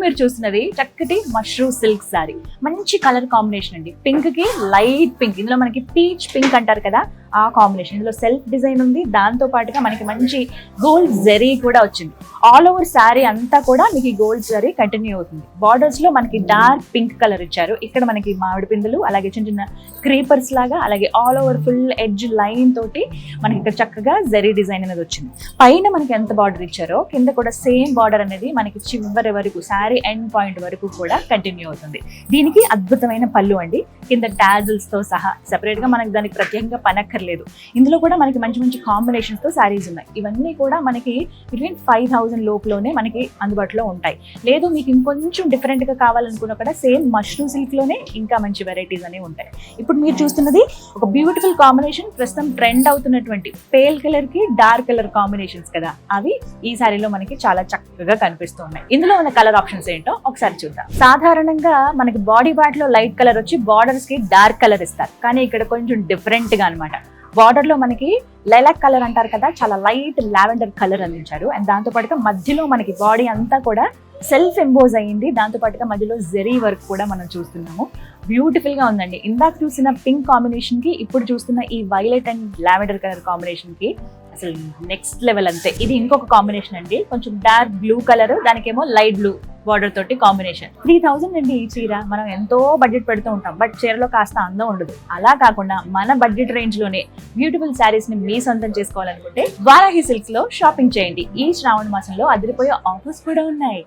మీరు చూస్తున్నది చక్కటి మష్రూమ్ సిల్క్ సారీ, మంచి కలర్ కాంబినేషన్ అండి. పింక్ కి లైట్ పింక్, ఇందులో మనకి పీచ్ పింక్ అంటారు కదా ఆ కాంబినేషన్. ఇందులో సెల్ఫ్ డిజైన్ ఉంది, దాంతో పాటుగా మనకి మంచి గోల్డ్ జరీ కూడా వచ్చింది. ఆల్ ఓవర్ శారీ అంతా కూడా మీకు గోల్డ్ జరీ కంటిన్యూ అవుతుంది. బార్డర్స్ లో మనకి డార్క్ పింక్ కలర్ ఇచ్చారు. ఇక్కడ మనకి మామిడి పిందులు, అలాగే చిన్న చిన్న క్రీపర్స్ లాగా, అలాగే all over full edge line తోటి మనకి ఇక్కడ చక్కగా జరీ డిజైన్ అనేది వచ్చింది. పైన మనకి ఎంత బార్డర్ ఇచ్చారో కింద కూడా సేమ్ బార్డర్ అనేది మనకి చివరి వరకు శారీ ఎండ్ పాయింట్ వరకు కూడా కంటిన్యూ అవుతుంది. దీనికి అద్భుతమైన పళ్ళు అండి, కింద టాజిల్స్ తో సహా. సెపరేట్ గా మనకి దానికి ప్రత్యేకంగా పనక్కర్లేదు. ఇందులో కూడా మనకి మంచి మంచి కాంబినేషన్స్ తో శారీస్ ఉన్నాయి. ఇవన్నీ కూడా మనకి బిట్వీన్ 5000 లోపులోనే మనకి అందుబాటులో ఉంటాయి. లేదు మీకు ఇంకొంచెం డిఫరెంట్ గా కావాలనుకున్నా కూడా సేమ్ మష్రూమ్ సిల్క్ లోనే ఇంకా మంచి వెరైటీస్ అనేవి ఉంటాయి. ఇప్పుడు మీరు చూస్తున్నది ఒక బ్యూటిఫుల్ కాంబినేషన్, ప్రస్తుతం ట్రెండ్ అవుతున్నటువంటి పేల్ కలర్ కి డార్క్ కలర్ కాంబినేషన్స్ కదా, అవి ఈ శారీలో మనకి చాలా చక్కగా కనిపిస్తున్నాయి. ఇందులో ఉన్న కలర్ ఆప్షన్స్ ఏంటో ఒకసారి చూద్దాం. సాధారణంగా మనకి బాడీ పార్ట్ లో లైట్ కలర్ వచ్చి బార్డర్స్ కి డార్క్ కలర్ ఇస్తారు, కానీ ఇక్కడ కొంచెం డిఫరెంట్ గా అనమాట. బార్డర్ లో మనకి లైలాక్ కలర్ అంటారు కదా, చాలా లైట్ లావెండర్ కలర్ అందించారు. అండ్ దాంతో పాటుగా మధ్యలో మనకి బాడీ అంతా కూడా సెల్ఫ్ ఎంబోజ్ అయ్యింది. దాంతో పాటుగా మధ్యలో జెరీ వర్క్ కూడా మనం చూస్తున్నాము. బ్యూటిఫుల్ గా ఉందండి. ఇందాక చూసిన పింక్ కాంబినేషన్ కి ఇప్పుడు చూస్తున్న ఈ violet and lavender colour combination కి అసలు నెక్స్ట్ లెవెల్ అంతే. ఇది ఇంకొక కాంబినేషన్ అండి, కొంచెం డార్క్ బ్లూ కలర్, దానికేమో లైట్ బ్లూ బార్డర్ తోటి కాంబినేషన్. 3000 అండి ఈ చీర. మనం ఎంతో బడ్జెట్ పెడుతూ ఉంటాం, బట్ చీరలో కాస్త అందం ఉండదు. అలా కాకుండా మన బడ్జెట్ రేంజ్ లోనే బ్యూటిఫుల్ శారీస్ ని మీ సొంతం చేసుకోవాలనుకుంటే వారాహి సిల్క్స్ లో షాపింగ్ చేయండి. ఈ శ్రావణ మాసంలో అదిరిపోయే ఆఫర్స్ కూడా ఉన్నాయి.